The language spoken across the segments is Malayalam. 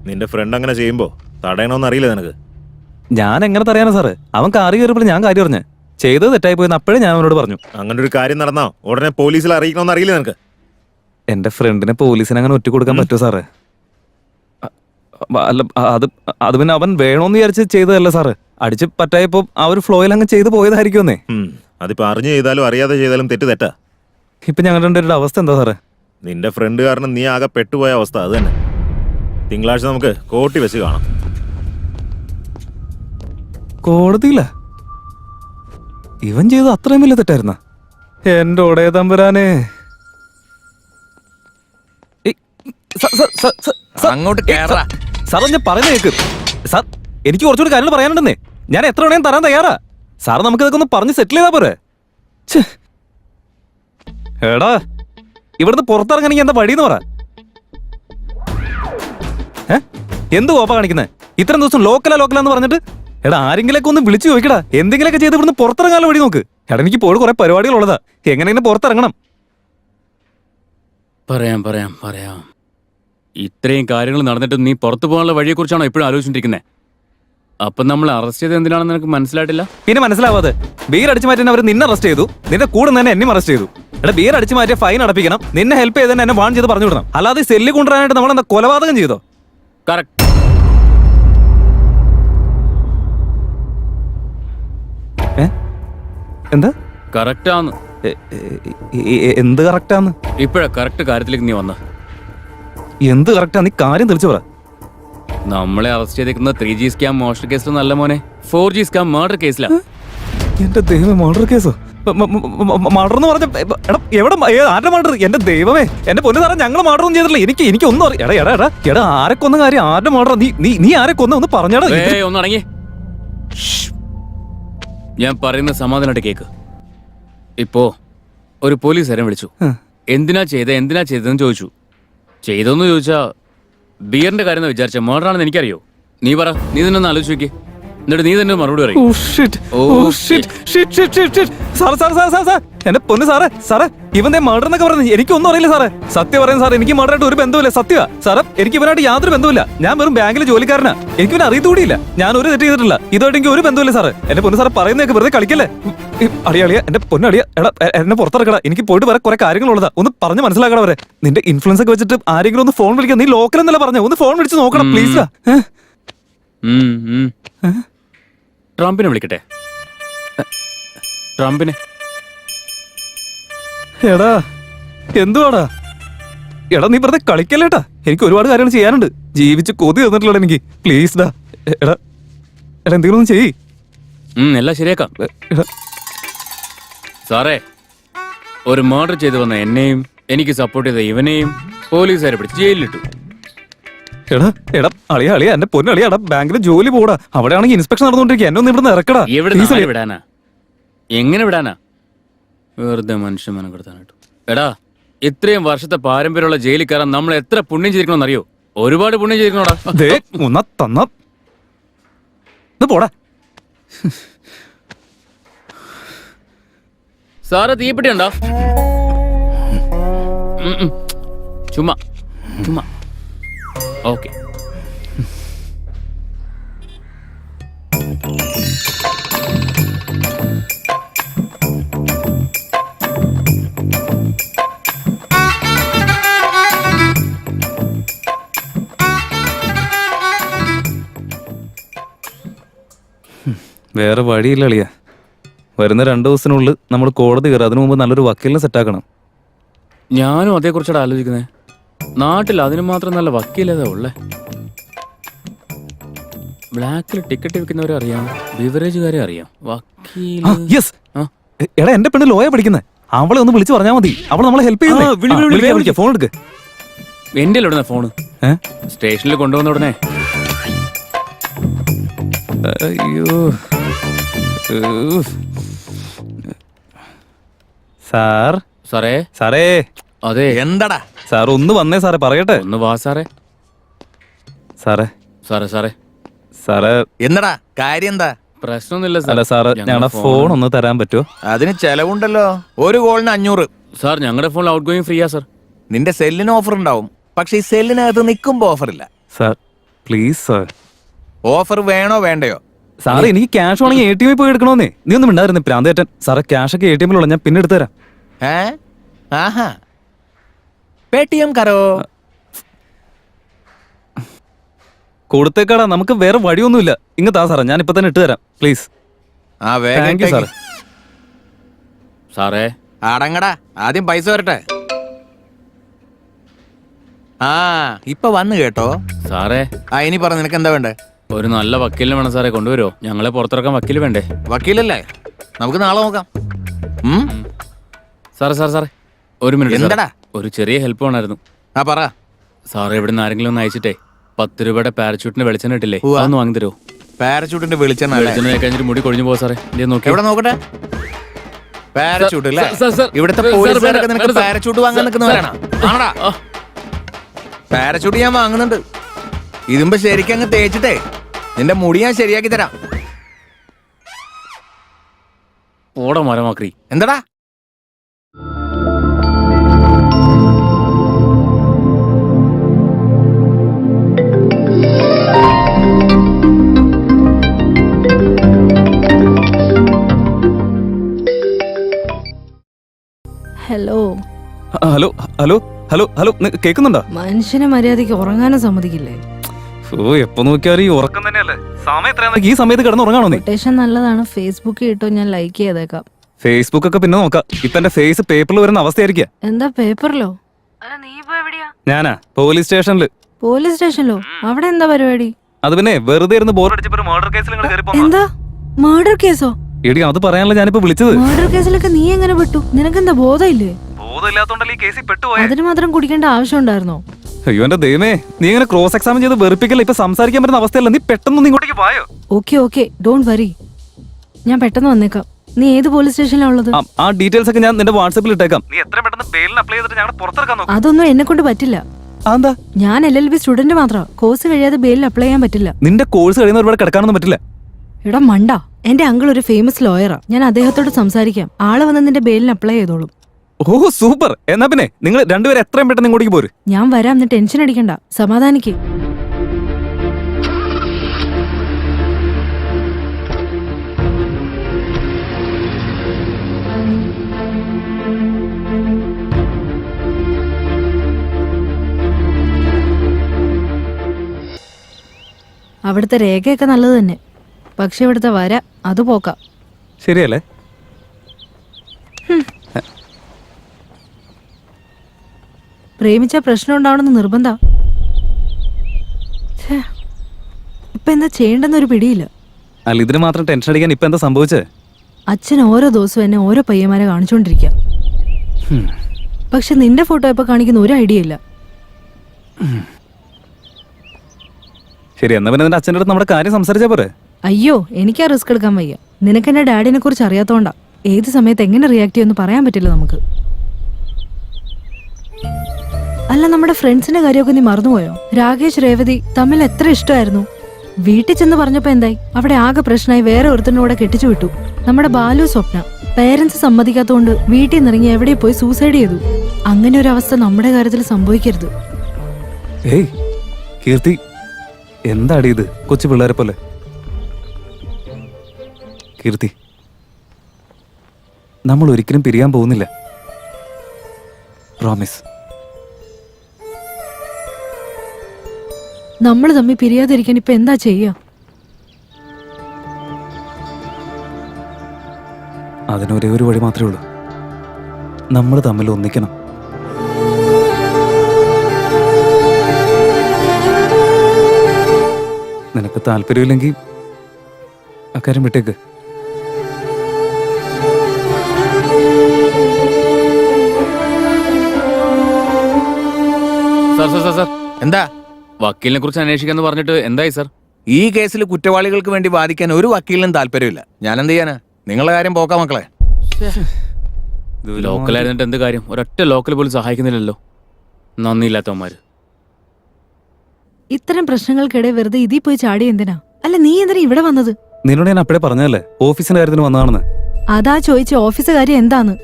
നിന്റെ ഫ്രണ്ട് അങ്ങനെ ചെയ്യുമ്പോ തടയണമെന്ന് അറിയില്ല നിനക്ക്? ഞാൻ എങ്ങനെ തടയാനാ സാറ്? അവൻ കാറി കയറിയപ്പോൾ ഞാൻ കാര്യം പറഞ്ഞേ ചെയ്തത് തെറ്റായി പോയെന്ന് അപ്പോഴേ ഞാൻ അവനോട് പറഞ്ഞു. അങ്ങനെ ഒരു കാര്യം നടന്നോ ഉടനെ പോലീസിൽ അറിയിക്കണമെന്ന് അറിയില്ല നിനക്ക്? എന്റെ ഫ്രണ്ടിനെ പോലീസിന് അങ്ങനെ ഒറ്റ കൊടുക്കാൻ പറ്റുമോ സാറ്? അല്ല അത് പിന്നെ അവൻ വേണോന്ന് വിചാരിച്ച് ചെയ്തതല്ല സാറ്. അടിച്ച് പറ്റായപ്പോ ആ ഒരു ഫ്ലോയിൽ അങ്ങ് ചെയ്തു പോയതായിരിക്കുമെന്നേ. അതിപ്പോ അറിഞ്ഞു ചെയ്താലും അറിയാതെ ചെയ്താലും തെറ്റാ. ഇപ്പൊ ഞങ്ങളുടെ രണ്ടുപേരുടെ അവസ്ഥ എന്താ സാറേ? നിന്റെ ഫ്രണ്ട് കാരണം നീ ആകെ പെട്ടുപോയ അവസ്ഥ അത് തന്നെ. തിങ്കളാഴ്ച നമുക്ക് കോർട്ടിൽ വെച്ച് കാണാം. കോടതിയില്ല? ഇവൻ ചെയ്ത് അത്രയും വലിയ തെറ്റായിരുന്ന? എന്റെ ഒടേ തമ്പുരാനെ. അങ്ങോട്ട് സാർ ഞാൻ പറയുന്ന കേക്ക് സാർ. എനിക്ക് കുറച്ചുകൂടി കാര്യങ്ങൾ പറയാനുണ്ടെന്നേ. ഞാൻ എത്ര വേണേലും തരാൻ തയ്യാറാ സാർ. നമുക്ക് ഇതൊക്കെ ഒന്ന് പറഞ്ഞ് സെറ്റിൽ ചെയ്താ പോരെ? എടാ ഇവിടുന്ന് പുറത്തിറങ്ങണമെങ്കിൽ എന്താ വഴിന്ന് പറ. എന്ത് കോപ്പ കാണിക്കുന്നേ? ഇത്രയും ദിവസം ലോക്കലാന്ന് പറഞ്ഞിട്ട് എടാ ആരെങ്കിലൊക്കെ ഒന്ന് വിളിച്ചു ചോദിക്കടാ. എന്തെങ്കിലുമൊക്കെ ചെയ്ത് ഇവിടുന്ന് പുറത്തിറങ്ങാനുള്ള വഴി നോക്ക്. എടാ എനിക്ക് ഇപ്പോൾ കുറെ പരിപാടികളുള്ളതാ. എങ്ങനെയെങ്കിലും പുറത്തിറങ്ങണം. പറയാം. ഇത്രയും കാര്യങ്ങൾ നടന്നിട്ട് നീ പുറത്തു പോകാനുള്ള വഴിയെ കുറിച്ചാണോ ഇപ്പോഴും ആലോചിച്ചിരിക്കുന്നത്? അപ്പൊ നമ്മൾ അറസ്റ്റ് ചെയ്ത് എന്തിനാണെന്ന് നിനക്ക് മനസ്സിലായിട്ടില്ല? പിന്നെ മനസ്സിലാവാതെ ബീർ അടിച്ചു മാറ്റാൻ അവർ നിന്നെ അറസ്റ്റ് ചെയ്തു. നിന്റെ കൂടെ തന്നെ എന്നെ അറസ്റ്റ് ചെയ്തു. എടാ ബീർ അടിച്ചു മാറ്റിയ ഫൈൻ അടപ്പിക്കണം. നിന്നെ ഹെൽപ്പ് ചെയ്ത് എന്നെ വാൺ ചെയ്ത് പറഞ്ഞു വിടണം. അല്ലാതെ സെല്ല് കൊണ്ടുവരാനായിട്ട് നമ്മൾ എന്താ കൊലപാതകം ചെയ്തോ? കറക്റ്റ്. എന്താ കറക്റ്റാന്ന്? എന്ത് കറക്റ്റാന്ന്? ഇപ്പഴാ കറക്റ്റ് കാര്യത്തിലേക്ക് നീ വന്ന. എന്ത് കറക്റ്റാ? നീ കാര്യം തെളിച്ചു പറ. നമ്മളെ അറസ്റ്റ് ചെയ്തേക്കുന്ന 3G സ്കാം മോഷണ കേസിൽ നല്ല മോനെ 4G സ്കാം മർഡർ കേസിലാ. എന്റെ ദൈവമേ, മർഡർ കേസോ? മർഡർ എന്ന് പറഞ്ഞ എവിടെ? ആരുടെ മർഡർ? എന്റെ ദൈവമേ, എന്റെ പൊന്നു സാറേ, ഞങ്ങൾ മർഡർ ഒന്നും ചെയ്തിട്ടില്ല. എനിക്ക് ഒന്നും അറിയാം. എടാ ആരെ കൊന്ന കാര്യം? ആരുടെ മർഡർ? നീ ആരെ കൊന്ന ഒന്ന് പറഞ്ഞാടാ. ഒന്ന് അടങ്ങി. ഞാൻ പറയുന്ന സമാധാനമായിട്ട് കേക്ക്. ഇപ്പോ ഒരു പോലീസുകാരൻ വിളിച്ചു. എന്തിനാ ചെയ്തതെന്ന് ചോദിച്ചു. ചെയ്തോന്ന് ചോദിച്ചാ ബിയറിന്റെ കാര്യം വിചാരിച്ച മർഡറാണെന്ന് എനിക്കറിയോ? നീ പറ, നീ തന്നെ ഒന്ന് ആലോചിച്ച് നോക്കി. എന്നിട്ട് നീ തന്നെ മറുപടി പറയും. എന്റെ പൊന്ന് സാറേ, ഇവന്റെ മർഡർ എന്നൊക്കെ പറഞ്ഞു എനിക്കൊന്നും അറിയില്ല സാറേ. സത്യം പറയുന്നത് സാർ, എനിക്ക് മർഡറായിട്ട് ഒരു ബന്ധമില്ല. സത്യമാ സാറേ, എനിക്ക് ഇവനായിട്ട് യാതൊരു ബന്ധമില്ല. ഞാൻ വെറും ബാങ്കിലെ ജോലിക്കാരനാ. എനിക്ക് ഇവനെ അറിയത്തുകൂടിയില്ല. ഞാൻ ഒരു തെറ്റ് ചെയ്തിട്ടില്ല. ഇതായിട്ട് എനിക്ക് ഒരു ബന്ധമില്ല സാറേ. എന്റെ പൊന്ന് സാറേ, പറയുന്നതൊക്കെ വെറുതെ കളിക്കല്ലേ. അളിയ എന്റെ പൊന്നളിയ, എടാ എന്നെ പുറത്തിറക്കടാ. എനിക്ക് പോയിട്ട് വരെ കുറെ കാര്യങ്ങളുള്ളതാ. ഒന്ന് പറഞ്ഞ് മനസ്സിലാക്കടാ വരെ. നിന്റെ ഇൻഫ്ലുവൻസ് ഒക്കെ വെച്ചിട്ട് ആരെങ്കിലും ഒന്ന് ഫോൺ വിളിക്കാം. നീ ലോക്കൽ എന്നല്ല പറഞ്ഞ, ഒന്ന് ഫോൺ വിളിച്ച് നോക്കണം പ്ലീസ്. ട്രംപിനെ വിളിക്കട്ടെ? ട്രംപിനെ? എടാ എന്തുവാടാ? എടാ നീ വെറുതെ കളിക്കല്ലേട്ടാ. എനിക്ക് ഒരുപാട് കാര്യങ്ങൾ ചെയ്യാനുണ്ട്. ജീവിച്ച് കൊതി തന്നിട്ടില്ല എനിക്ക്. പ്ലീസ് ഡാ. എടാ എന്തെങ്കിലും ഒന്ന് ചെയ്യ്. എല്ലാം ശരിയാക്കാം സാറേ. ഒരു മർഡർ ചെയ്തു വന്ന എന്നെയും എനിക്ക് സപ്പോർട്ട് ചെയ്ത ഇവനെയും പോലീസുകാരെ പിടിച്ച് ജയിലിലിട്ടു. എടാ അളിയ എന്റെ പൊന്നളിയ, എടാ ബാങ്കിൽ ജോലി പോടാ. അവിടെയാണെങ്കിൽ ഇൻസ്പെക്ഷൻ നടന്നുകൊണ്ടിരിക്കുക. എന്നെ ഒന്ന് ഇവിടുന്ന് ഇറക്കടാ. വിടാനാ? എങ്ങനെ വിടാനാ? വെറുതെ മനുഷ്യനെ കൊടുത്താനായിട്ട്. എടാ ഇത്രയും വർഷത്തെ പാരമ്പര്യമുള്ള ജയിലിൽ കയറാൻ നമ്മൾ എത്ര പുണ്യം ചെയ്തിരിക്കണമെന്ന് അറിയോ? ഒരുപാട് പുണ്യം ചെയ്തിരിക്കണോടാ. പോടാ സാറ്. തീപ്പെട്ടി ഉണ്ടോ? ചുമ്മാ ഓക്കെ. വേറെ വഴിയില്ല അളിയ. വരുന്ന 2 ദിവസത്തിനുള്ളിൽ നമ്മൾ കോടതി കയറും. അതിനു മുമ്പ് നല്ലൊരു വക്കീലിനെ സെറ്റാക്കണം. ഞാനും അതേക്കുറിച്ചാണ് ആലോചിക്കുന്നത്. നാട്ടിൽ അതിന് മാത്രം നല്ല വക്കീലേതാ ഉള്ളേ? ബ്ലാക്കിൽ ടിക്കറ്റ് വിൽക്കുന്നവരെ അറിയാം, ബിവറേജുകാരെ അറിയാം. എടാ എന്റെ പെണ്ണ് ലോയ പഠിക്കുന്നത്. അവളെ ഒന്ന് വിളിച്ചു പറഞ്ഞാൽ മതി. അവൾ നമ്മളെ ഹെൽപ്പ് ചെയ്യുന്നത്. ഫോൺ എടുക്ക്. എന്റെ ഉടനെ ഫോണ് സ്റ്റേഷനിൽ കൊണ്ടുവന്ന ഉടനെ. അയ്യോ സാറേ. അതെ എന്താടാ സാർ ഒന്ന് വന്നേ സാറേ, പറയട്ടെ. ഒന്ന് വാ സാറേ. സാറേ എന്നടാ കാര്യം? എന്താ പ്രശ്നമൊന്നുമില്ല അല്ല സാറ്, ഞങ്ങളുടെ ഫോൺ ഒന്ന് തരാൻ പറ്റുമോ? അതിന് ചെലവുണ്ടല്ലോ. ഒരു കോളിന് 500. സാർ ഞങ്ങളുടെ ഫോണിൽ ഔട്ട് ഗോയിങ് ഫ്രീയാ സാർ. നിന്റെ സെല്ലിന് ഓഫർ ഉണ്ടാവും, പക്ഷെ ഈ സെല്ലിനകത്ത് നിൽക്കുമ്പോ ഓഫർ ഇല്ല. Sir please sir. ഓഫർ വേണോ വേണ്ടയോ? സാറേ എനിക്ക് ക്യാഷ് വേണമെങ്കിൽ ATM പോയി എടുക്കണോന്നേ. നീ ഒന്നും മിണ്ടായിരുന്നു പ്രാന്തേറ്റൻ. സാറേ ക്യാഷ് ഒക്കെ ATM ഞാൻ പിന്നെ എടുത്തു തരാം. ആഹാ, പേടിഎം കരോ. കൊടുത്തേക്കാടാ, നമുക്ക് വേറെ വഴിയൊന്നുമില്ല. ഇങ്ങത്താ സാറേ, ഞാൻ ഇപ്പൊ തന്നെ ഇട്ട് തരാം പ്ലീസ്. ആ വേഗം താങ്ക് യു സാറേ. സാറേ അടങ്ങടാ, ആദ്യം പൈസ വരട്ടെ. ആ ഇപ്പൊ വന്നു കേട്ടോ. സാറേ ഇനി പറ, നിനക്ക് എന്താ വേണ്ടേ? ഒരു നല്ല വക്കീലിനെ വേണം സാറേ, കൊണ്ടുവരുമോ? ഞങ്ങളെ പുറത്തിറക്കാൻ വക്കീൽ വേണ്ടേ? വക്കീലല്ലേ, നമുക്ക് നാളെ നോക്കാം. സാറേ സാറേ സാറേ ഒരു മിനിറ്റ്. എന്തടാ? ഒരു ചെറിയ ഹെൽപ്പ് വേണമായിരുന്നു. പറ. സാറേ ഇവിടെ നിന്ന് ആരെങ്കിലും ഒന്ന് അയച്ചിട്ടേ 10 രൂപയുടെ പാരച്യൂട്ടിന് വെളിച്ചെണ്ണ ഇട്ടില്ലേ, ഉവ്വ. അതൊന്ന് വാങ്ങി തരുമോ? പാരച്യൂട്ടിന്റെ വെളിച്ചെണ്ണ വെളിച്ചെണ്ണ കഴിഞ്ഞിട്ട് മുടി കൊഴിഞ്ഞു പോകാം സാറേ. നോക്കി എവിടെ നോക്കട്ടെ. പാരച്യൂട്ട് അല്ലേ? സാർ, ഇവിടുത്തെ സാർ, പോലീസുകാരൊക്കെ നിനക്ക് സാർ, പാരച്യൂട്ട് വാങ്ങാൻ നിൽക്കുന്നവരാണോ? ആണടാ, പാരച്യൂട്ട് ഞാൻ വാങ്ങുന്നുണ്ട്. ഇതുമ്പോ ശരിക്കും അങ്ങ് തേച്ചിട്ടേ നിന്റെ മുടി ഞാൻ ശരിയാക്കി തരാം. ഓട മരമാക്രി. എന്താടാ? Hello hello hello hello hello കേൾക്കുന്നുണ്ടോ? മനുഷ്യനെ മര്യാദയ്ക്ക് ഉറങ്ങാനും സമ്മതിക്കില്ലേ? ഓ എപ്പോ നോക്കിയാലും ഈ ഉറക്കം തന്നെയല്ലേ. സമയം ഈ സമയത്ത് കിടന്ന് ഉറങ്ങാണോ നീ? കൊട്ടേഷൻ നല്ലതാണ്, ഫേസ്ബുക്കിൽ ഇട്ടോ, ഞാൻ ലൈക്ക് ചെയ്തേക്കാം. ഫേസ്ബുക്ക് ഒക്കെ പിന്നെ നോക്കാം. ഇപ്പൊ എന്റെ ഫേസ് പേപ്പറിൽ വരുന്ന അവസ്ഥയായിരിക്കാം. എന്താ പേപ്പറിലോ? അല്ല നീ ഇപ്പൊ എവിടെയാ? ഞാനാ പോലീസ് സ്റ്റേഷനില്. പോലീസ് സ്റ്റേഷനിലോ? അവിടെ എന്താ പരിപാടി? അത് പിന്നെ വെറുതെ ഇരുന്ന് ബോറടിച്ചപ്പോ മർഡർ കേസിൽ എന്താ മർഡർ കേസോ? എടി അത് പറയാനല്ല ഞാനിപ്പോ വിളിച്ചത്. മർഡർ കേസിലൊക്കെ നീ എങ്ങനെ പെട്ടു? നിനക്കെന്താ ബോധമില്ലേ? ബോധമില്ലാത്തോണ്ടല്ലേ ഈ കേസിൽ പെട്ടുപോയെ. അതിന് മാത്രം കുടിക്കേണ്ട ആവശ്യം ഉണ്ടായിരുന്നോ? അയ്യോ എന്റെ ദൈവമേ, നീ ഇങ്ങനെ ക്രോസ് എക്സാമിൻ ചെയ്ത് വെറുപ്പിക്കല്ല. ഇപ്പൊ സംസാരിക്കാൻ പറ്റുന്ന അവസ്ഥയല്ല. നീ പെട്ടെന്ന് ഇങ്ങോട്ടേക്ക് പോയോ? ഓക്കെ ഡോണ്ട് വറി, ഞാൻ പെട്ടെന്ന് വന്നേക്കാം. നീ ഏത് പോലീസ് സ്റ്റേഷനിലാ ഉള്ളത്? ആ ഡീറ്റെയിൽസ് ഒക്കെ ഞാൻ നിന്റെ വാട്സാപ്പിൽ ഇട്ടേക്കാം. നീ എത്ര പെട്ടെന്ന് ബെയിലിന് അപ്ലൈ ചെയ്തിട്ട് ഞങ്ങൾ പുറത്തിറക്കാൻ നോക്കാം. അതൊന്നും എന്നെ കൊണ്ട് പറ്റില്ല. എന്താ? ഞാൻ LLB സ്റ്റുഡന്റ് മാത്രം. കോഴ്സ് കഴിയാതെ ബെയിലിൽ അപ്ലൈ ചെയ്യാൻ പറ്റില്ല. നിന്റെ കോഴ്സ് കഴിയുന്ന ഒരുപാട് കിടക്കാനൊന്നും പറ്റില്ല. എടാ മണ്ട, എന്റെ അങ്കിൾ ഒരു ഫേമസ് ലോയറാ. ഞാൻ അദ്ദേഹത്തോട് സംസാരിക്കാം. ആള് വന്ന് നിന്റെ ബെയിലിന് അപ്ലൈ ചെയ്തോളും. ഓ സൂപ്പർ. എന്നാ പിന്നെ നിങ്ങൾ രണ്ടുപേരും എത്രയും പെട്ടെന്ന് ഇങ്ങോട്ടേക്ക് പോര്. ഞാൻ വരാം, നീ ടെൻഷൻ അടിക്കണ്ട, സമാധാനിക്ക്. അവിടുത്തെ രേഖയൊക്കെ നല്ലത് തന്നെ, പക്ഷെ ഇവിടുത്തെ വര അത് പോക്കാം. ശരിയല്ലേ? പ്രേമിച്ച പ്രശ്നം ഉണ്ടാവണമെന്ന് നിർബന്ധ. ഇപ്പൊ എന്താ ചെയ്യേണ്ടെന്നൊരു പിടിയില്ല. അല്ല ഇതിന് മാത്രം ടെൻഷൻ അടിക്കാൻ ഇപ്പൊ എന്താ സംഭവിച്ചേ? അച്ഛൻ ഓരോ ദിവസവും എന്നെ ഓരോ പയ്യന്മാരെ കാണിച്ചോണ്ടിരിക്കുക. പക്ഷെ നിന്റെ ഫോട്ടോ ഇപ്പൊ കാണിക്കുന്ന ഒരു ഐഡിയ ഇല്ല. ശരി, എന്നാ പിന്നെ നിന്റെ അച്ഛൻ്റെ അടുത്ത് നമ്മുടെ കാര്യം സംസാരിച്ചാ പോരെ? അയ്യോ, എനിക്കാ റിസ്ക് എടുക്കാൻ വയ്യ. നിനക്ക് എന്റെ ഡാഡിനെ കുറിച്ച് അറിയാത്തോണ്ടാ. ഏത് സമയത്ത് എങ്ങനെ റിയാക്ട് ചെയ്യുമെന്ന് പറയാൻ പറ്റില്ല നമുക്ക്. അല്ല, നമ്മുടെ ഫ്രണ്ട്സിന്റെ കാര്യമൊക്കെ നീ മറന്നുപോയോ? രാകേഷ് രേവതി തമ്മിൽ എത്ര ഇഷ്ടമായിരുന്നു. വീട്ടിൽ ചെന്ന് പറഞ്ഞപ്പോ എന്തായി? അവിടെ ആകെ പ്രശ്നമായി വേറെ ഒരുത്തനോടെ കെട്ടിച്ചു വിട്ടു. നമ്മുടെ ബാലു സ്വപ്ന പേരൻസ് സമ്മതിക്കാത്തോണ്ട് വീട്ടിൽ നിന്നിറങ്ങി എവിടെ പോയി സൂസൈഡ് ചെയ്തു. അങ്ങനെ ഒരു അവസ്ഥ നമ്മുടെ കാര്യത്തിൽ സംഭവിക്കരുത്. ഏയ് കീർത്തി, എന്താടി ഇത് കൊച്ചു പിള്ളേരെ പോലെ? കീർത്തി, നമ്മൾ ഒരിക്കലും പിരിയാൻ പോകുന്നില്ല. പ്രോമിസ്. നമ്മൾ തമ്മിൽ പിരിയാതിരിക്കാൻ ഇപ്പൊ എന്താ ചെയ്യാ? അതിനൊരേ ഒരു വഴി മാത്രമേ ഉള്ളൂ. നമ്മൾ തമ്മിൽ ഒന്നിക്കണം. നിനക്ക് താല്പര്യമില്ലെങ്കിൽ അക്കാര്യം വിട്ടേക്ക്. സാർ എന്താ? വക്കീലിനെ കുറിച്ച് അന്വേഷിക്കാന്ന് പറഞ്ഞിട്ട് എന്തായി സാർ? ഈ കേസിൽ കുറ്റവാളികൾക്ക് വേണ്ടി വാദിക്കാൻ ഒരു വക്കീലിനും താല്പര്യമില്ല. ഞാൻ എന്ത് ചെയ്യാനാ? നിങ്ങളുടെ കാര്യം പോക്കാം മക്കളെ. ലോക്കലായിരുന്നിട്ട് എന്ത് കാര്യം? ഒരൊറ്റ ലോക്കൽ പോലും സഹായിക്കുന്നില്ലല്ലോ. നന്ദിയില്ലാത്തവന്മാര്. ഇത്തരം പ്രശ്നങ്ങൾക്കിടെ വെറുതെ ഇതിൽ പോയി ചാടി എന്തിനാ? അല്ല, നീ എന്തിനാ ഇവിടെ വന്നത്? നിന്നോട് ഞാൻ അപ്പഴേ പറഞ്ഞതല്ലേ ഓഫീസിന്റെ കാര്യത്തിന് വന്നതാണെന്ന്. അതാ ചോദിച്ച ഓഫീസ് കാര്യം എന്താന്ന്?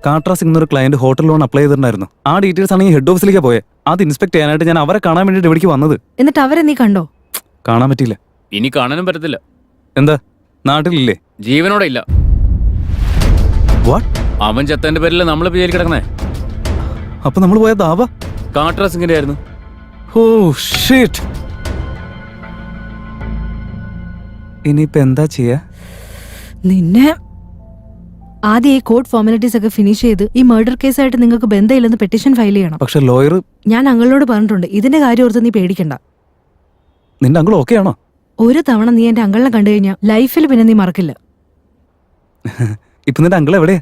കാട്രാ സിംഗ് എന്നൊരു ക്ലയന്റ് ഹോട്ടൽ ലോൺ അപ്ലൈ ചെയ്തിട്ടുണ്ടായിരുന്നു. ആ ഡീറ്റെയിൽസ് ആണ് ഈ ഹെഡ് ഓഫീസിലേക്ക് പോയെ. അത് ഇൻസ്പെക്ട് ചെയ്യാനായിട്ട് ഞാൻ അവരെ കാണാൻ വേണ്ടിയിട്ട് ഇവിടേക്ക് വന്നത്. എന്നിട്ട് അവരെ നീ കണ്ടോ? കാണാൻ പറ്റിയില്ല. ഇനി കാണാനും പറ്റത്തില്ല. എന്താ, നാട്ടിലില്ലേ? ജീവനോടെ ഇല്ല. വാട്ട്? അവൻ ചത്തന്റെ പേരിൽ നമ്മൾ ജയിലിൽ കിടക്കുന്നേ. അപ്പൊ നമ്മൾ പോയ ദാവ കാട്രാ സിംഗിന്റെ ആയിരുന്നു. Oh shit. ഇനിയിപ്പോ എന്താ ചെയ്യാ? നിന്നെ ആദ്യം ഈ കോർട്ട് ഫോർമാലിറ്റീസ് ഒക്കെ ഫിനിഷ് ചെയ്ത് ഈ മർഡർ കേസായിട്ട് നിങ്ങൾക്ക് ബന്ധമില്ലെന്ന് പെറ്റീഷൻ ഫയൽ ചെയ്യണം. പക്ഷെ ലോയർ, ഞാൻ അങ്കിളിനോട് പറഞ്ഞിട്ടുണ്ട്, ഇതിന്റെ കാര്യം ഓർത്ത് നീ പേടിക്കണ്ട. നിന്റെ അങ്കിൾ ഓക്കെ ആണോ? ഒരു തവണ നീ എന്റെ അങ്കിളിനെ കണ്ടു കഴിഞ്ഞാൽ ലൈഫിൽ പിന്നെ നീ മറക്കില്ല. ഇപ്പൊ നിന്റെ അങ്കിൾ എവിടെയാ?